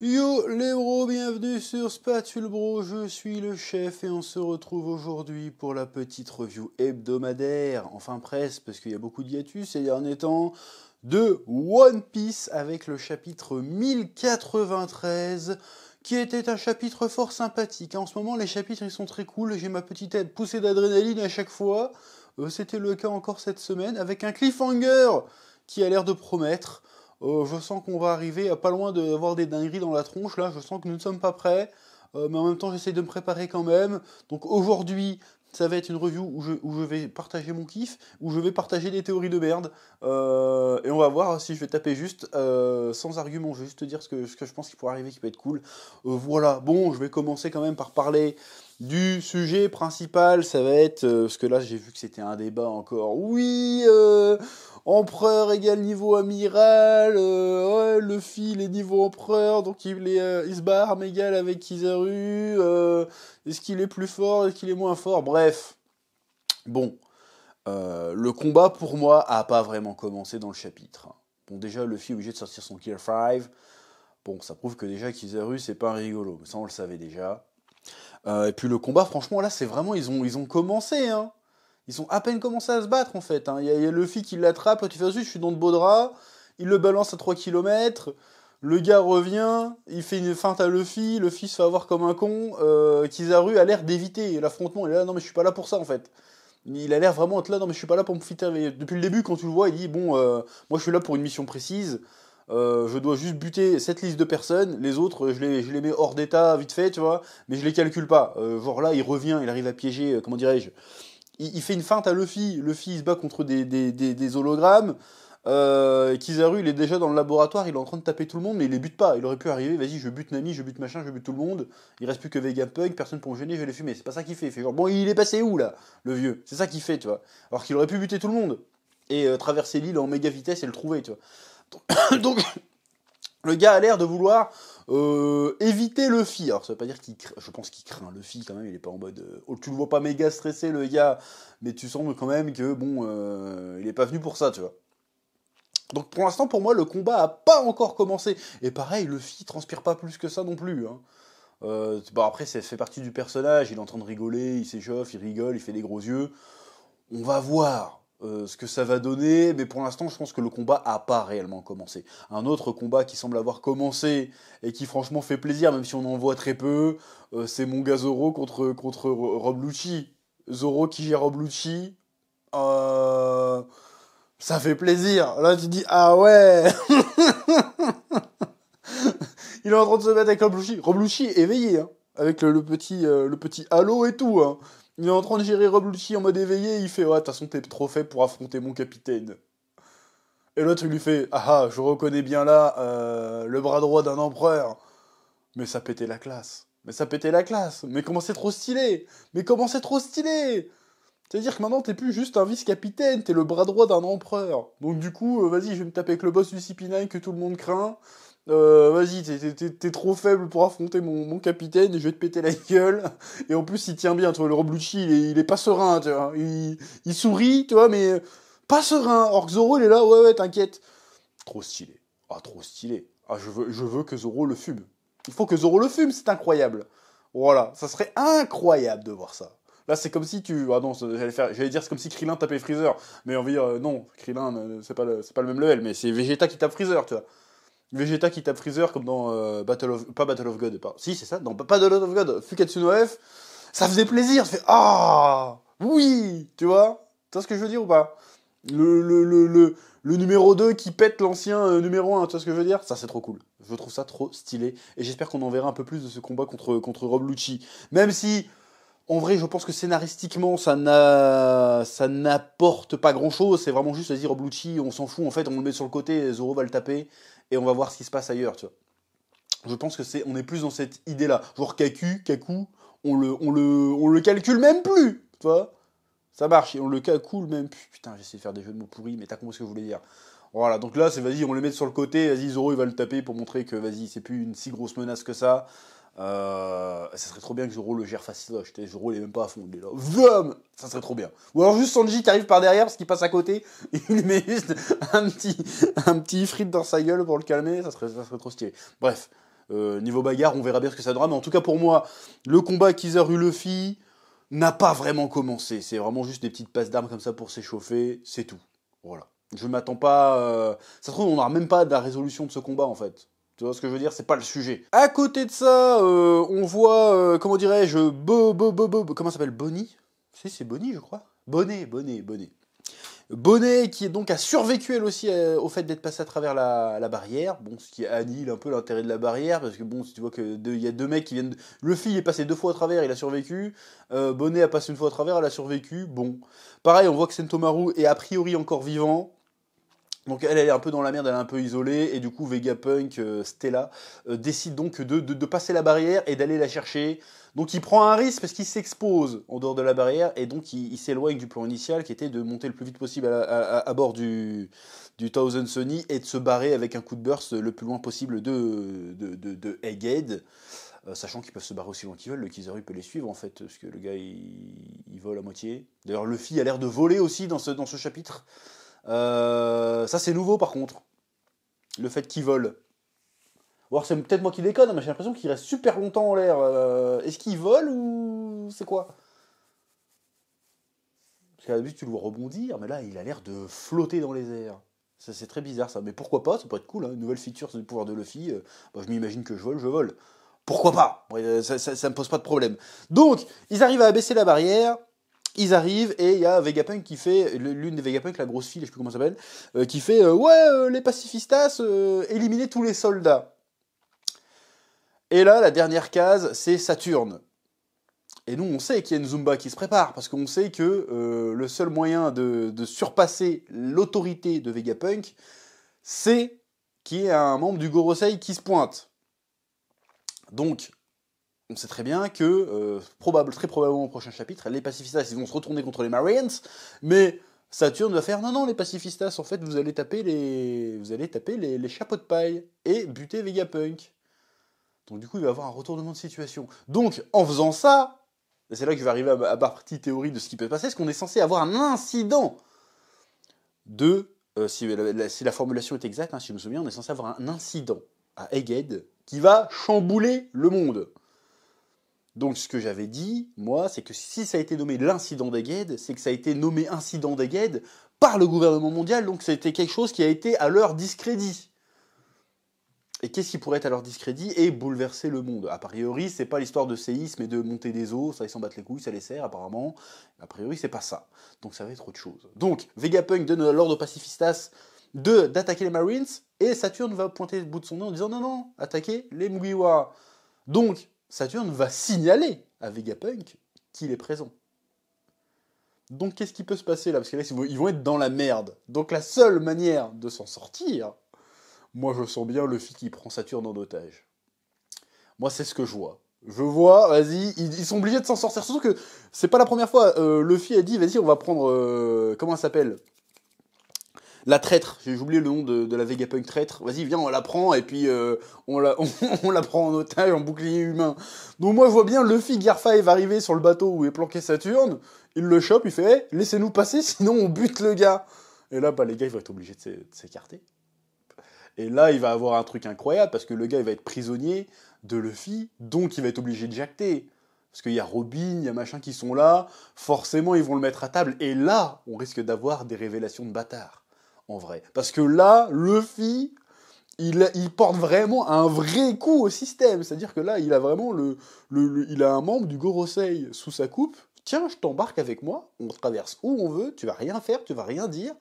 Yo les bros, bienvenue sur Spatule Bro, je suis le chef et on se retrouve aujourd'hui pour la petite review hebdomadaire, enfin presque, parce qu'il y a beaucoup de hiatus ces derniers temps, de One Piece avec le chapitre 1093, qui était un chapitre fort sympathique. En ce moment les chapitres ils sont très cool, j'ai ma petite poussée d'adrénaline à chaque fois, c'était le cas encore cette semaine, avec un cliffhanger qui a l'air de promettre. Je sens qu'on va arriver à pas loin d'avoir des dingueries dans la tronche, là, je sens que nous ne sommes pas prêts, mais en même temps j'essaye de me préparer quand même. Donc aujourd'hui, ça va être une review où je vais partager mon kiff, où je vais partager des théories de merde, et on va voir si je vais taper juste, sans argument, je vais juste te dire ce que je pense qui pourrait arriver, qui peut être cool. Voilà, bon, je vais commencer quand même par parler du sujet principal, ça va être, parce que là j'ai vu que c'était un débat encore, oui, empereur égale niveau amiral, ouais, Luffy il est niveau empereur, donc il se bat arme égale avec Kizaru, est-ce qu'il est plus fort, est-ce qu'il est moins fort, bref. Bon, le combat pour moi a pas vraiment commencé dans le chapitre. Bon déjà Luffy est obligé de sortir son Gear 5, bon ça prouve que déjà Kizaru c'est pas un rigolo, mais ça on le savait déjà. Et puis le combat franchement là c'est vraiment, ils ont commencé, hein. Ils ont à peine commencé à se battre en fait, hein. Il y a Luffy qui l'attrape, tu fais je suis dans de beaux draps, il le balance à 3 kilomètres. Le gars revient, il fait une feinte à Luffy, Luffy se fait avoir comme un con, Kizaru a l'air d'éviter l'affrontement, il est là, non mais je suis pas là pour ça en fait. Il a l'air vraiment être là, non mais je suis pas là pour me fitter avec... Depuis le début quand tu le vois, il dit, bon, moi je suis là pour une mission précise, je dois juste buter cette liste de personnes, les autres je les mets hors d'état vite fait, tu vois, mais je les calcule pas. Genre là il revient, il arrive à piéger, comment dirais-je, il fait une feinte à Luffy. Luffy il se bat contre des hologrammes. Kizaru il est déjà dans le laboratoire, il est en train de taper tout le monde, mais il les bute pas. Il aurait pu arriver, vas-y, je bute Nami, je bute machin, je bute tout le monde. Il reste plus que Vegapunk, personne pour me gêner, je vais les fumer. C'est pas ça qu'il fait. Il fait genre, bon, il est passé où là, le vieux? C'est ça qu'il fait, tu vois. Alors qu'il aurait pu buter tout le monde et traverser l'île en méga vitesse et le trouver, tu vois. Donc, le gars a l'air de vouloir éviter Luffy. Alors ça veut pas dire je pense qu'il craint Luffy quand même, il est pas en mode... tu le vois pas méga stressé le gars, mais tu sens quand même que bon, il est pas venu pour ça, tu vois. Donc pour l'instant pour moi le combat a pas encore commencé. Et pareil, Luffy transpire pas plus que ça non plus, hein. Bon, après ça fait partie du personnage, il est en train de rigoler, il s'échauffe, il rigole, il fait des gros yeux. On va voir ce que ça va donner, mais pour l'instant, je pense que le combat a pas réellement commencé. Un autre combat qui semble avoir commencé et qui franchement fait plaisir, même si on en voit très peu, c'est mon gars Zoro contre Rob Lucci. Zoro qui gère Rob Lucci, euh, ça fait plaisir. Là, tu dis, ah ouais, il est en train de se battre avec Rob Lucci. Rob Lucci est éveillé, hein, avec le petit halo et tout, hein. Il est en train de gérer Rob Lucci en mode éveillé, il fait ouais, de toute façon t'es trop faible pour affronter mon capitaine. Et l'autre il lui fait ah ah, je reconnais bien là le bras droit d'un empereur. Mais ça pétait la classe. Mais ça pétait la classe. Mais comment c'est trop stylé. Mais comment c'est trop stylé. C'est-à-dire que maintenant t'es plus juste un vice-capitaine, t'es le bras droit d'un empereur. Donc du coup, vas-y, je vais me taper avec le boss du CP9 que tout le monde craint. Vas-y, t'es trop faible pour affronter mon capitaine et je vais te péter la gueule. Et en plus, il tient bien, tu vois, le Roblucci, il est pas serein, tu vois. Il sourit, tu vois, mais pas serein. Or que Zoro, il est là, ouais, ouais, t'inquiète. Trop stylé. Ah, trop stylé. Ah, je veux que Zoro le fume. Il faut que Zoro le fume, c'est incroyable. Voilà, ça serait incroyable de voir ça. Là, c'est comme si tu... Ah non, j'allais dire c'est comme si Krillin tapait Freezer. Mais on va dire, non, Krillin, c'est pas le même level, mais c'est Vegeta qui tape Freezer, tu vois. Vegeta qui tape Freezer comme dans Pas Battle of God, pas. Si, c'est ça, dans Battle of God, Fukatsu no F, ça faisait plaisir, ça fait ah oui, tu vois. Tu vois ce que je veux dire ou pas? Le numéro 2 qui pète l'ancien numéro 1, tu vois ce que je veux dire? Ça c'est trop cool. Je trouve ça trop stylé et j'espère qu'on en verra un peu plus de ce combat contre Rob Lucci. Même si en vrai, je pense que scénaristiquement, ça n'apporte pas grand-chose. C'est vraiment juste, vas-y, Rob Lucci, on s'en fout, en fait, on le met sur le côté, Zoro va le taper, et on va voir ce qui se passe ailleurs, tu vois. Je pense que on est plus dans cette idée-là. Genre Kaku, on le calcule même plus, tu vois. Ça marche, et on le calcule même plus. Putain, j'essaie de faire des jeux de mots pourris, mais t'as compris ce que je voulais dire. Voilà, donc là, c'est vas-y, on le met sur le côté, vas-y, Zoro, il va le taper pour montrer que, vas-y, c'est plus une si grosse menace que ça. Ça serait trop bien que Zoro le gère facilement. Zoro il est même pas à fond, il est là. Vroom, ça serait trop bien. Ou alors juste Sanji qui arrive par derrière parce qu'il passe à côté et il lui met juste un petit frite dans sa gueule pour le calmer, ça serait trop stylé. Bref, Niveau bagarre, on verra bien ce que ça donnera, mais en tout cas pour moi, le combat Kizaru-Luffy n'a pas vraiment commencé. C'est vraiment juste des petites passes d'armes comme ça pour s'échauffer, c'est tout. Voilà. Je m'attends pas... Ça se trouve, on n'aura même pas de la résolution de ce combat, en fait. Tu vois ce que je veux dire? C'est pas le sujet. À côté de ça, on voit, comment dirais-je, comment ça s'appelle? Bonnie? Si, c'est Bonnie, je crois. Bonnet. Bonnet qui est donc a survécu elle aussi au fait d'être passé à travers la barrière, bon, ce qui annule un peu l'intérêt de la barrière, parce que bon, si tu vois que il y a deux mecs qui viennent... Le fil est passé 2 fois à travers, il a survécu, Bonnet a passé 1 fois à travers, elle a survécu, bon. Pareil, on voit que Sentomaru est a priori encore vivant, donc elle est un peu dans la merde, elle est un peu isolée, et du coup Vegapunk, Stella, décide donc de passer la barrière et d'aller la chercher. Donc il prend un risque parce qu'il s'expose en dehors de la barrière, et donc il s'éloigne du plan initial qui était de monter le plus vite possible à bord du Thousand Sunny et de se barrer avec un coup de burst le plus loin possible de Egghead. Sachant qu'ils peuvent se barrer aussi loin qu'ils veulent, le Kizaru peut les suivre en fait, parce que le gars il vole à moitié. D'ailleurs Luffy a l'air de voler aussi dans ce chapitre. Ça c'est nouveau par contre, le fait qu'il vole. Ou alors c'est peut-être moi qui déconne, mais j'ai l'impression qu'il reste super longtemps en l'air. Est-ce qu'il vole ou c'est quoi? Parce qu'à l'habitude tu le vois rebondir, mais là il a l'air de flotter dans les airs. Ça c'est très bizarre ça, mais pourquoi pas, ça peut être cool, hein, une nouvelle feature sur le pouvoir de Luffy. Bah, je m'imagine que je vole. Pourquoi pas? Ouais, ça me pose pas de problème. Donc, ils arrivent à abaisser la barrière, ils arrivent et il y a Vegapunk qui fait, l'une des Vegapunk, la grosse fille, je sais plus comment ça s'appelle, qui fait les pacifistas, éliminer tous les soldats. Et là, la dernière case, c'est Saturne. Et nous, on sait qu'il y a une Zumba qui se prépare, parce qu'on sait que le seul moyen de surpasser l'autorité de Vegapunk, c'est qu'il y ait un membre du Gorosei qui se pointe. Donc, on sait très bien que, très probablement au prochain chapitre, les pacifistas ils vont se retourner contre les Marians, mais Saturne va faire non, les pacifistas, en fait, vous allez taper les chapeaux de paille et buter Vegapunk. Donc du coup, il va y avoir un retournement de situation. Donc, en faisant ça, c'est là que je vais arriver à ma partie théorie de ce qui peut se passer, c'est qu'on est censé avoir un incident de... si la formulation est exacte, hein, si je me souviens, on est censé avoir un incident à Egghead qui va chambouler le monde. Donc ce que j'avais dit, moi, c'est que si ça a été nommé l'incident d'Egghead, c'est que ça a été nommé incident d'Egghead par le gouvernement mondial, donc c'était quelque chose qui a été à leur discrédit. Et qu'est-ce qui pourrait être à leur discrédit et bouleverser le monde? A priori, c'est pas l'histoire de séisme et de montée des eaux, ça ils s'en battent les couilles, ça les sert apparemment. A priori, c'est pas ça. Donc ça va être autre chose. Donc Vegapunk donne l'ordre aux pacifistas d'attaquer les Marines, et Saturne va pointer le bout de son nez en disant non, attaquez les Mugiwara. Donc Saturne va signaler à Vegapunk qu'il est présent. Donc qu'est-ce qui peut se passer là? Parce que là, ils vont être dans la merde. Donc la seule manière de s'en sortir, moi je sens bien Luffy qui prend Saturne en otage. Moi c'est ce que je vois. Je vois, vas-y, ils sont obligés de s'en sortir. Surtout que c'est pas la première fois. Luffy a dit, vas-y, on va prendre... comment elle s'appelle? La traître, j'ai oublié le nom de la Vegapunk traître. Vas-y, viens, on la prend, et puis on la prend en otage, en bouclier humain. Donc moi, je vois bien Luffy Gear 5 arriver sur le bateau où est planqué Saturne, il le chope, il fait hey, « laissez-nous passer, sinon on bute le gars !» Et là, bah, les gars, ils vont être obligés de s'écarter. Et là, il va avoir un truc incroyable, parce que le gars, il va être prisonnier de Luffy, donc il va être obligé de jacter. Parce qu'il y a Robin, il y a machin qui sont là, forcément, ils vont le mettre à table, et là, on risque d'avoir des révélations de bâtards. En vrai. Parce que là, Luffy, il porte vraiment un vrai coup au système. C'est-à-dire que là, il a vraiment il a un membre du Gorosei sous sa coupe. Tiens, je t'embarque avec moi, on traverse où on veut, tu vas rien faire, tu vas rien dire.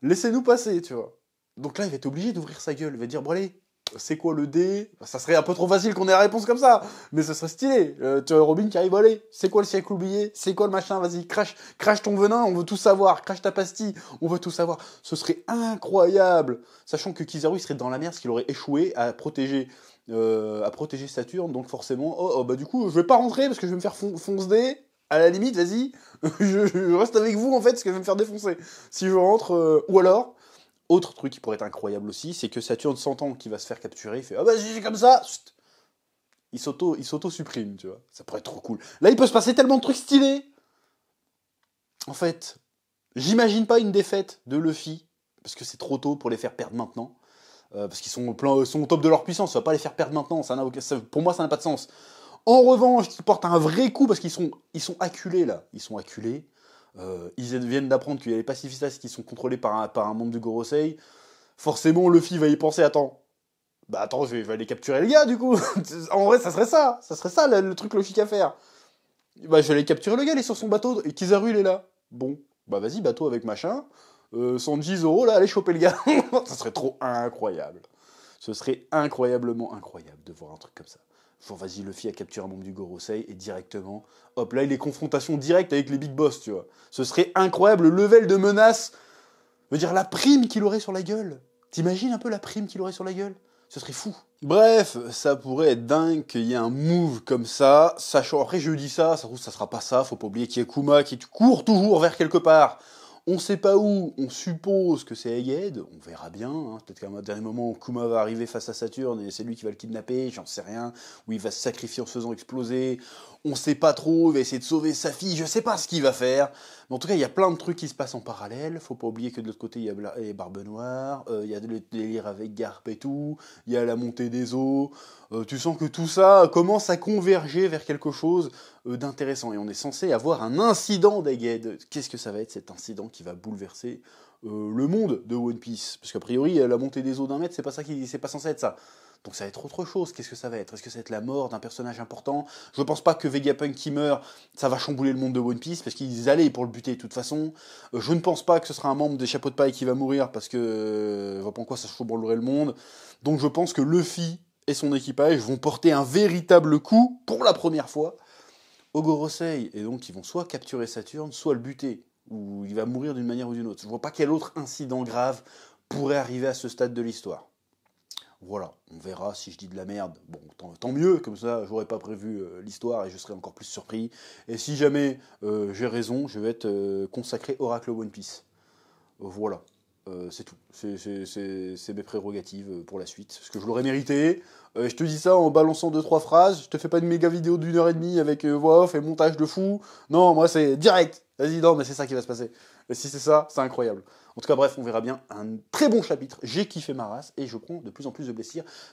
Laissez-nous passer, tu vois. Donc là, il va être obligé d'ouvrir sa gueule. Il va dire, bon allez, c'est quoi le dé? Ça serait un peu trop facile qu'on ait la réponse comme ça, mais ça serait stylé. Tu as Robin qui arrive, allez, c'est quoi le siècle oublié? C'est quoi le machin? Vas-y, crache ton venin, on veut tout savoir. Crache ta pastille, on veut tout savoir. Ce serait incroyable. Sachant que Kizaru, il serait dans la merde parce qu'il aurait échoué à protéger Saturne, donc forcément, bah du coup, je vais pas rentrer parce que je vais me faire fonce-dé. À la limite, vas-y, je reste avec vous en fait parce que je vais me faire défoncer. Si je rentre, ou alors... Autre truc qui pourrait être incroyable aussi, c'est que Saturne s'entend qu'il va se faire capturer, il fait « Ah bah c'est comme ça !» Il s'auto-supprime, tu vois. Ça pourrait être trop cool. Là, il peut se passer tellement de trucs stylés. En fait, j'imagine pas une défaite de Luffy, parce que c'est trop tôt pour les faire perdre maintenant. parce qu'ils sont au top de leur puissance, ça va pas les faire perdre maintenant, pour moi ça n'a pas de sens. En revanche, ils portent un vrai coup parce qu'ils sont acculés là, ils sont acculés. Ils viennent d'apprendre qu'il y a les pacifistas qui sont contrôlés par un membre du Gorosei. Forcément, Luffy va y penser, attends, je vais aller capturer le gars du coup. En vrai, ça serait ça le truc logique à faire. Bah, je vais aller capturer le gars, il est sur son bateau, et Kizaru il est là. Bon, bah vas-y, bateau avec machin. Sanji, Zoro, là, allez choper le gars. Ça serait trop incroyable. Ce serait incroyablement incroyable de voir un truc comme ça. Genre, vas-y, Luffy a capturé un membre du Gorosei, et directement, hop, là, il est confrontation directe avec les big boss, tu vois. Ce serait incroyable, le level de menace. Je veux dire, la prime qu'il aurait sur la gueule. T'imagines un peu la prime qu'il aurait sur la gueule? Ce serait fou. Bref, ça pourrait être dingue qu'il y ait un move comme ça, sachant, après je dis ça sera pas ça, faut pas oublier qu'il y a Kuma qui court toujours vers quelque part. On sait pas où, on suppose que c'est Egghead, on verra bien, hein. Peut-être qu'à un dernier moment, Kuma va arriver face à Saturne et c'est lui qui va le kidnapper, j'en sais rien, ou il va se sacrifier en se faisant exploser, on sait pas trop, il va essayer de sauver sa fille, je sais pas ce qu'il va faire, mais en tout cas, il y a plein de trucs qui se passent en parallèle, faut pas oublier que de l'autre côté, il y a Barbe Noire, il y a le délire avec Garp et tout, il y a la montée des eaux, tu sens que tout ça commence à converger vers quelque chose d'intéressant. Et on est censé avoir un incident d'Egghead. Qu'est-ce que ça va être cet incident qui va bouleverser le monde de One Piece? Parce qu'a priori, la montée des eaux d'1 mètre, c'est pas censé être ça. Donc ça va être autre chose. Qu'est-ce que ça va être? Est-ce que ça va être la mort d'un personnage important? Je pense pas que Vegapunk qui meurt, ça va chambouler le monde de One Piece, parce qu'ils allaient pour le buter de toute façon. Je ne pense pas que ce sera un membre des Chapeaux de Paille qui va mourir, parce que je vois pas en quoi ça chamboulerait le monde. Donc je pense que Luffy et son équipage vont porter un véritable coup, pour la première fois, au Gorosei. Et donc ils vont soit capturer Saturne, soit le buter. Ou il va mourir d'une manière ou d'une autre. Je vois pas quel autre incident grave pourrait arriver à ce stade de l'histoire. Voilà, on verra si je dis de la merde. Bon, tant mieux, comme ça j'aurais pas prévu l'histoire et je serais encore plus surpris. Et si jamais j'ai raison, je vais être consacré Oracle One Piece. Voilà. C'est tout. C'est mes prérogatives pour la suite. Parce que je l'aurais mérité. Je te dis ça en balançant 2-3 phrases. Je te fais pas une méga vidéo d'1 heure et demie avec voix off et montage de fou. Non, moi c'est direct. Vas-y, non, mais c'est ça qui va se passer. Et si c'est ça, c'est incroyable. En tout cas, bref, on verra bien. Un très bon chapitre. J'ai kiffé ma race et je prends de plus en plus de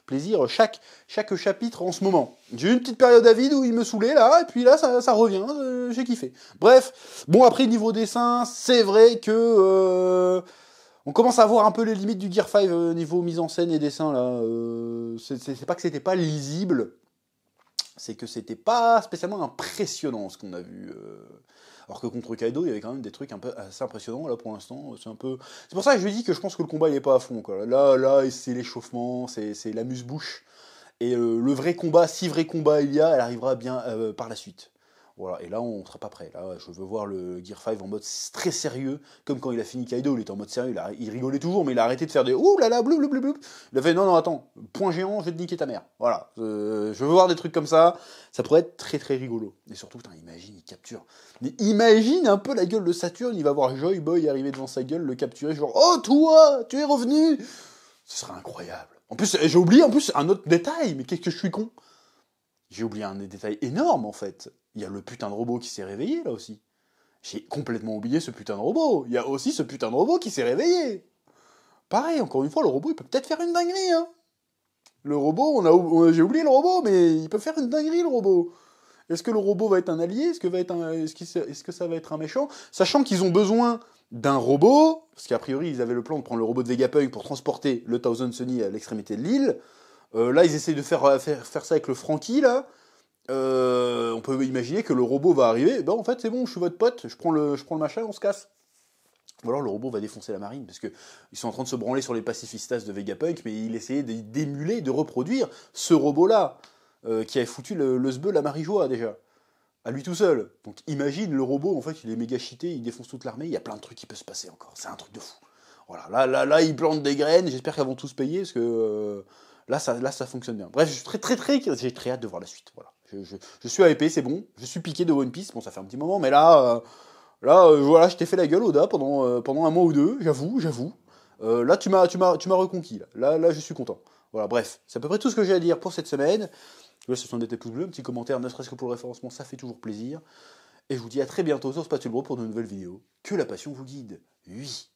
plaisir chaque chapitre en ce moment. J'ai eu une petite période à vide où il me saoulait là, et puis là, ça revient. J'ai kiffé. Bref, bon, après, niveau dessin, c'est vrai que. On commence à voir un peu les limites du Gear 5 niveau mise en scène et dessin là. C'est pas que c'était pas lisible, c'est que c'était pas spécialement impressionnant ce qu'on a vu. Alors que contre Kaido, il y avait quand même des trucs un peu assez impressionnants là pour l'instant. C'est pour ça que je lui dis que je pense que le combat il est pas à fond quoi. Là, c'est l'échauffement, c'est l'amuse-bouche. Et le vrai combat, si vrai combat il y a, elle arrivera bien par la suite. Voilà, et là on sera pas prêt. Là, je veux voir le Gear 5 en mode très sérieux, comme quand il a fini Kaido, il était en mode sérieux, il rigolait toujours, mais il a arrêté de faire des ouh là là, blou blou blou blou. Il a fait non, attends, point géant, je vais te niquer ta mère. Voilà, je veux voir des trucs comme ça pourrait être très très rigolo. Et surtout, putain, imagine, il capture. Mais imagine un peu la gueule de Saturne, il va voir Joy Boy arriver devant sa gueule, le capturer, genre oh toi, tu es revenu. Ce serait incroyable. En plus, j'ai oublié un autre détail, mais qu'est-ce que je suis con. J'ai oublié un détail énorme en fait. Il y a le putain de robot qui s'est réveillé là aussi. J'ai complètement oublié ce putain de robot. Il y a aussi ce putain de robot qui s'est réveillé. Pareil, encore une fois, le robot il peut peut-être faire une dinguerie. Hein. Le robot, j'ai oublié le robot, mais il peut faire une dinguerie le robot. Est-ce que le robot va être un allié? Est-ce que ça va être un méchant? Sachant qu'ils ont besoin d'un robot, parce qu'a priori ils avaient le plan de prendre le robot de Vegapunk pour transporter le Thousand Sunny à l'extrémité de l'île. Là, ils essayent de faire ça avec le Frankie, là. On peut imaginer que le robot va arriver. Ben, en fait, c'est bon, je suis votre pote, je prends le machin, on se casse. Ou alors le robot va défoncer la marine, parce qu'ils sont en train de se branler sur les pacifistas de Vegapunk, mais il essayait d'émuler, de reproduire ce robot-là, qui avait foutu le sbeu la marijoie, déjà. À lui tout seul. Donc imagine, le robot, en fait, il est méga cheaté, il défonce toute l'armée, il y a plein de trucs qui peuvent se passer encore. C'est un truc de fou. Voilà, là, ils plantent des graines, j'espère qu'elles vont tous payer, parce que là, ça fonctionne bien. Bref, j'ai très hâte de voir la suite. Voilà. Je suis hypé, c'est bon. Je suis piqué de One Piece. Bon, ça fait un petit moment, mais voilà, je t'ai fait la gueule, Oda, pendant un mois ou deux, j'avoue. Là, tu m'as reconquis. Là, je suis content. Voilà, bref, c'est à peu près tout ce que j'ai à dire pour cette semaine. Là, ce sont des pouces bleus, un petit commentaire, ne serait-ce que pour le référencement, ça fait toujours plaisir. Et je vous dis à très bientôt sur Spatule Bro pour de nouvelles vidéos. Que la passion vous guide. Oui.